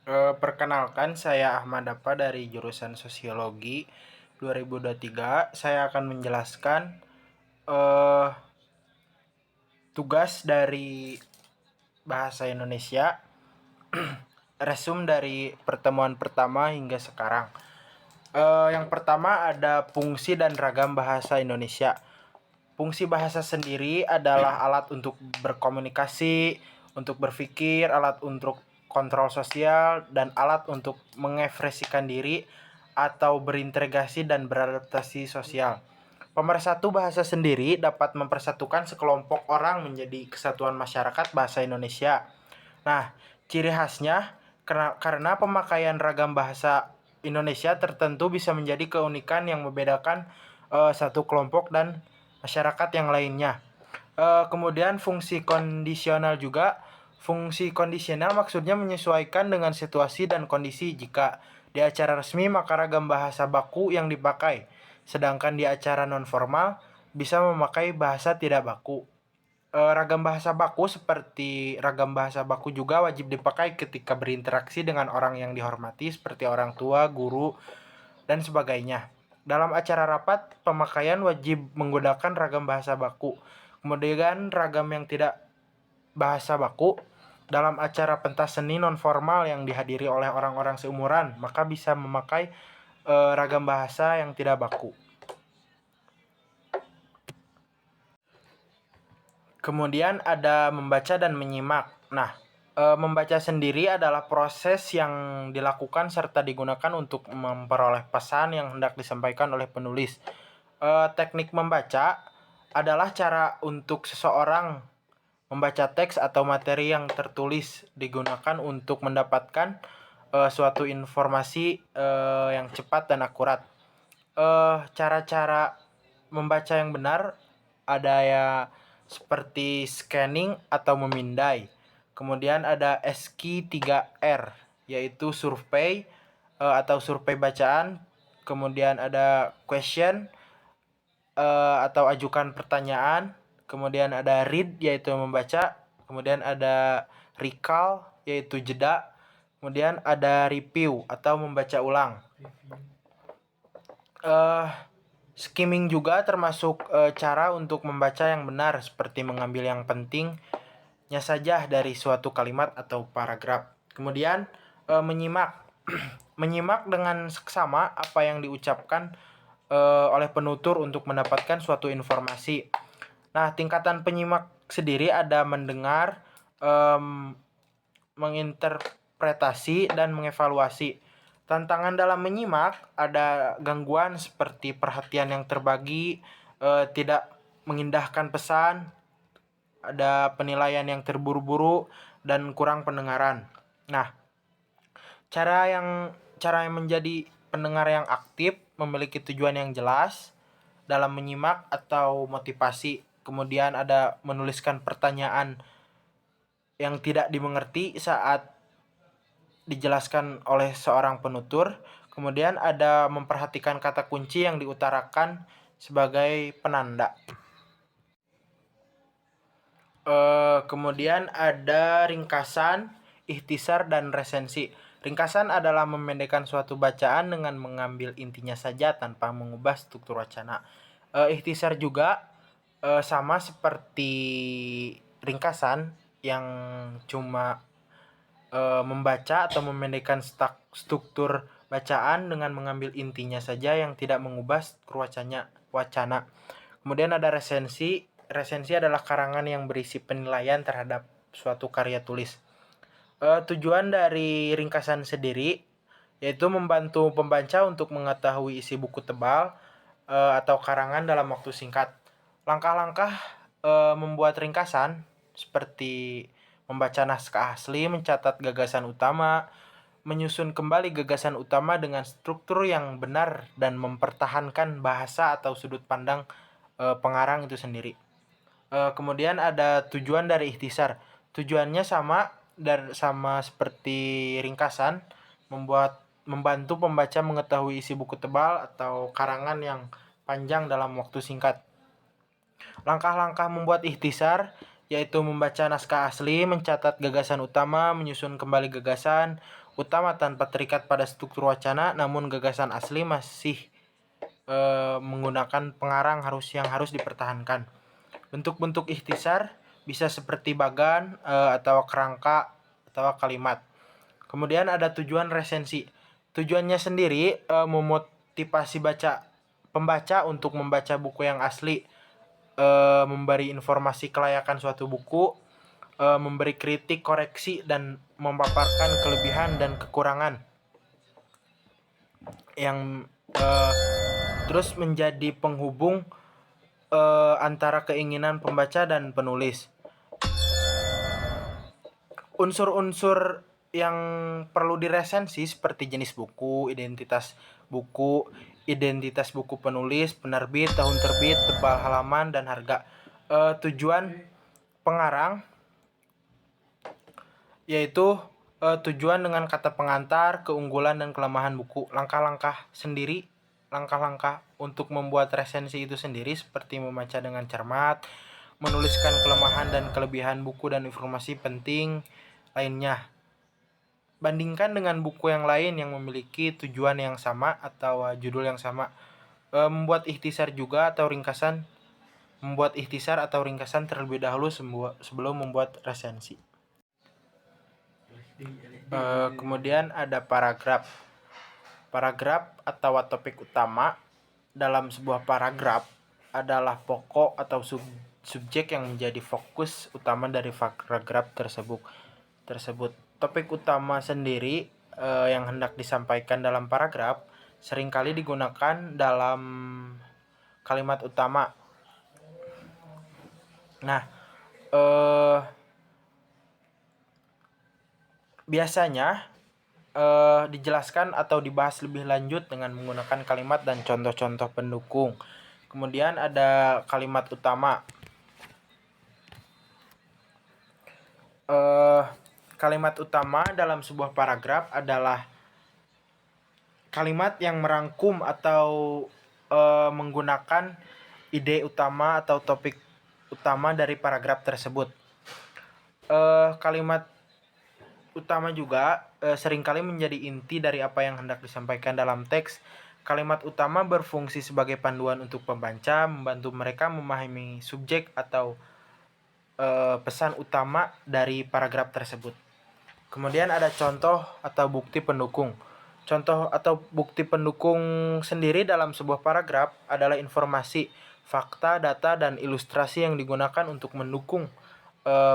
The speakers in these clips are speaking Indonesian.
Perkenalkan, saya Ahmad Dapa dari jurusan Sosiologi 2023. Saya akan menjelaskan eh, tugas dari bahasa Indonesia, resume dari pertemuan pertama hingga sekarang. Yang pertama ada fungsi dan ragam bahasa Indonesia. Fungsi bahasa sendiri adalah alat untuk berkomunikasi, untuk berpikir, alat untuk kontrol sosial, dan alat untuk mengekspresikan diri atau berintegrasi dan beradaptasi sosial. Pemersatu bahasa sendiri dapat mempersatukan sekelompok orang menjadi kesatuan masyarakat bahasa Indonesia. Nah, ciri khasnya karena pemakaian ragam bahasa Indonesia tertentu bisa menjadi keunikan yang membedakan satu kelompok dan masyarakat yang lainnya. Kemudian fungsi kondisional juga. Fungsi kondisional maksudnya menyesuaikan dengan situasi dan kondisi. Jika di acara resmi maka ragam bahasa baku yang dipakai, sedangkan di acara non formal bisa memakai bahasa tidak baku. Ragam bahasa baku seperti ragam bahasa baku juga wajib dipakai ketika berinteraksi dengan orang yang dihormati seperti orang tua, guru, dan sebagainya. Dalam acara rapat, pemakaian wajib menggunakan ragam bahasa baku. Kemudian ragam yang tidak bahasa baku dalam acara pentas seni non formal yang dihadiri oleh orang-orang seumuran, maka bisa memakai ragam bahasa yang tidak baku. Kemudian ada membaca dan menyimak. Nah, membaca sendiri adalah proses yang dilakukan serta digunakan untuk memperoleh pesan yang hendak disampaikan oleh penulis. Teknik membaca adalah cara untuk seseorang membaca teks atau materi yang tertulis, digunakan untuk mendapatkan suatu informasi yang cepat dan akurat. Cara-cara membaca yang benar ada ya seperti scanning atau memindai. Kemudian ada SQ 3R yaitu survei atau survei bacaan. Kemudian ada question atau ajukan pertanyaan. Kemudian ada read yaitu membaca. Kemudian ada recall yaitu jeda. Kemudian ada review atau membaca ulang. Skimming juga termasuk cara untuk membaca yang benar, seperti mengambil yang pentingnya saja dari suatu kalimat atau paragraf. Kemudian menyimak. Menyimak dengan seksama apa yang diucapkan oleh penutur untuk mendapatkan suatu informasi. Nah, tingkatan penyimak sendiri ada mendengar, menginterpretasi, dan mengevaluasi. Tantangan dalam menyimak ada gangguan seperti perhatian yang terbagi, tidak mengindahkan pesan, ada penilaian yang terburu-buru, dan kurang pendengaran. Nah, cara yang menjadi pendengar yang aktif memiliki tujuan yang jelas dalam menyimak atau motivasi. Kemudian ada menuliskan pertanyaan yang tidak dimengerti saat dijelaskan oleh seorang penutur. Kemudian ada memperhatikan kata kunci yang diutarakan sebagai penanda. Kemudian ada ringkasan, ikhtisar, dan resensi. Ringkasan adalah memendekkan suatu bacaan dengan mengambil intinya saja tanpa mengubah struktur wacana. Ikhtisar juga sama seperti ringkasan yang cuma membaca atau memendekkan struktur bacaan dengan mengambil intinya saja yang tidak mengubah struktur wacana. Kemudian ada resensi. Resensi adalah karangan yang berisi penilaian terhadap suatu karya tulis. Tujuan dari ringkasan sendiri yaitu membantu pembaca untuk mengetahui isi buku tebal atau karangan dalam waktu singkat. Langkah-langkah membuat ringkasan seperti membaca naskah asli, mencatat gagasan utama, menyusun kembali gagasan utama dengan struktur yang benar, dan mempertahankan bahasa atau sudut pandang pengarang itu sendiri. Kemudian ada tujuan dari ikhtisar. Tujuannya sama seperti ringkasan, membantu pembaca mengetahui isi buku tebal atau karangan yang panjang dalam waktu singkat. Langkah-langkah membuat ikhtisar yaitu membaca naskah asli, mencatat gagasan utama, menyusun kembali gagasan, utama tanpa terikat pada struktur wacana, namun gagasan asli masih menggunakan pengarang yang harus dipertahankan. Bentuk-bentuk ikhtisar bisa seperti bagan atau kerangka atau kalimat. Kemudian ada tujuan resensi. Tujuannya sendiri memotivasi pembaca untuk membaca buku yang asli, memberi informasi kelayakan suatu buku, memberi kritik, koreksi, dan memaparkan kelebihan dan kekurangan yang terus menjadi penghubung antara keinginan pembaca dan penulis. Unsur-unsur yang perlu diresensi seperti jenis buku, identitas buku penulis, penerbit, tahun terbit, tebal halaman, dan harga. Tujuan pengarang yaitu tujuan dengan kata pengantar, keunggulan dan kelemahan buku. Langkah-langkah untuk membuat resensi itu sendiri seperti membaca dengan cermat, menuliskan kelemahan dan kelebihan buku dan informasi penting lainnya. Bandingkan dengan buku yang lain yang memiliki tujuan yang sama atau judul yang sama. Membuat ikhtisar atau ringkasan terlebih dahulu sebelum membuat resensi. Kemudian ada paragraf. Paragraf atau topik utama dalam sebuah paragraf adalah pokok atau subjek yang menjadi fokus utama dari paragraf tersebut. Topik utama sendiri yang hendak disampaikan dalam paragraf seringkali digunakan dalam kalimat utama. Nah, biasanya dijelaskan atau dibahas lebih lanjut dengan menggunakan kalimat dan contoh-contoh pendukung. Kemudian ada kalimat utama. Kalimat utama dalam sebuah paragraf adalah kalimat yang merangkum atau menggunakan ide utama atau topik utama dari paragraf tersebut. Kalimat utama juga seringkali menjadi inti dari apa yang hendak disampaikan dalam teks. Kalimat utama berfungsi sebagai panduan untuk pembaca, membantu mereka memahami subjek atau pesan utama dari paragraf tersebut. Kemudian ada contoh atau bukti pendukung. Contoh atau bukti pendukung sendiri dalam sebuah paragraf adalah informasi, fakta, data, dan ilustrasi yang digunakan untuk mendukung,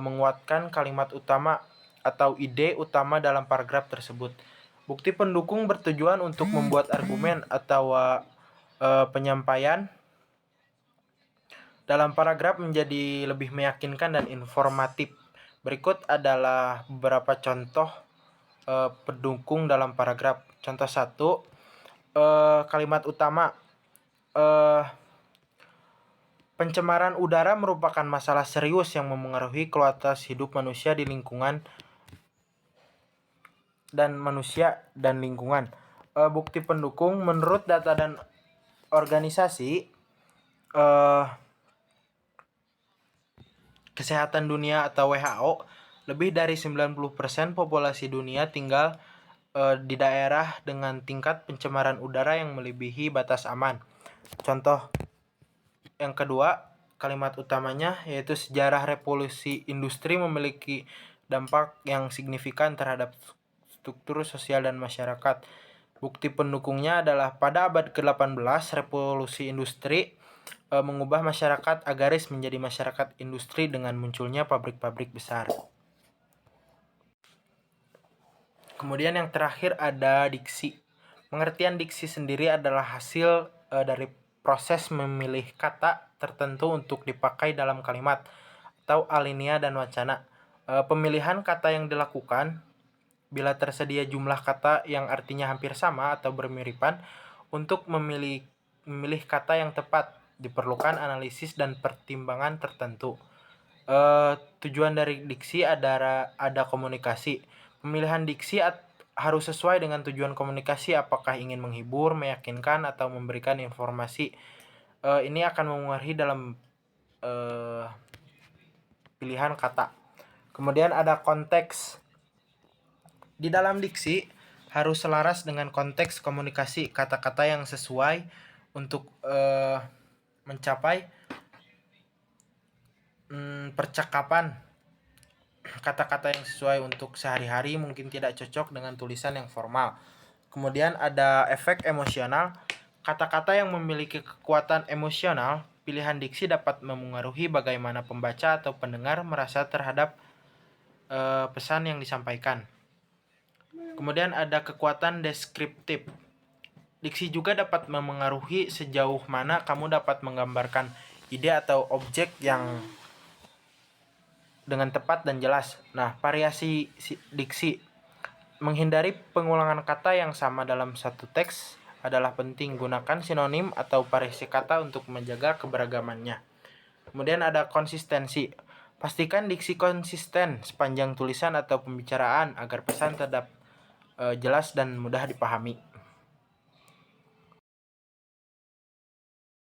menguatkan kalimat utama atau ide utama dalam paragraf tersebut. Bukti pendukung bertujuan untuk membuat argumen atau penyampaian dalam paragraf menjadi lebih meyakinkan dan informatif. Berikut adalah beberapa contoh pendukung dalam paragraf. Contoh 1, kalimat utama. Pencemaran udara merupakan masalah serius yang memengaruhi kualitas hidup manusia dan lingkungan. Bukti pendukung, menurut data dan organisasi Kesehatan Dunia atau WHO, lebih dari 90% populasi dunia tinggal di daerah dengan tingkat pencemaran udara yang melebihi batas aman. Contoh yang kedua, kalimat utamanya yaitu sejarah revolusi industri memiliki dampak yang signifikan terhadap struktur sosial dan masyarakat. Bukti pendukungnya adalah pada abad ke-18, revolusi industri mengubah masyarakat agraris menjadi masyarakat industri dengan munculnya pabrik-pabrik besar. Kemudian yang terakhir ada diksi. Pengertian diksi sendiri adalah hasil dari proses memilih kata tertentu untuk dipakai dalam kalimat atau alinea dan wacana. Pemilihan kata yang dilakukan bila tersedia jumlah kata yang artinya hampir sama atau bermiripan. Untuk memilih kata yang tepat diperlukan analisis dan pertimbangan tertentu. Tujuan dari diksi ada komunikasi. Pemilihan diksi harus sesuai dengan tujuan komunikasi, apakah ingin menghibur, meyakinkan, atau memberikan informasi. Ini akan mempengaruhi dalam pilihan kata. Kemudian ada konteks. Di dalam diksi harus selaras dengan konteks komunikasi, kata-kata yang sesuai untuk mencapai percakapan, kata-kata yang sesuai untuk sehari-hari mungkin tidak cocok dengan tulisan yang formal. Kemudian ada efek emosional. Kata-kata yang memiliki kekuatan emosional, pilihan diksi dapat memengaruhi bagaimana pembaca atau pendengar merasa terhadap pesan yang disampaikan. Kemudian ada kekuatan deskriptif. Diksi juga dapat memengaruhi sejauh mana kamu dapat menggambarkan ide atau objek yang dengan tepat dan jelas. Nah, variasi diksi. Menghindari pengulangan kata yang sama dalam satu teks adalah penting. Gunakan sinonim atau variasi kata untuk menjaga keberagamannya. Kemudian ada konsistensi. Pastikan diksi konsisten sepanjang tulisan atau pembicaraan agar pesan tetap jelas dan mudah dipahami.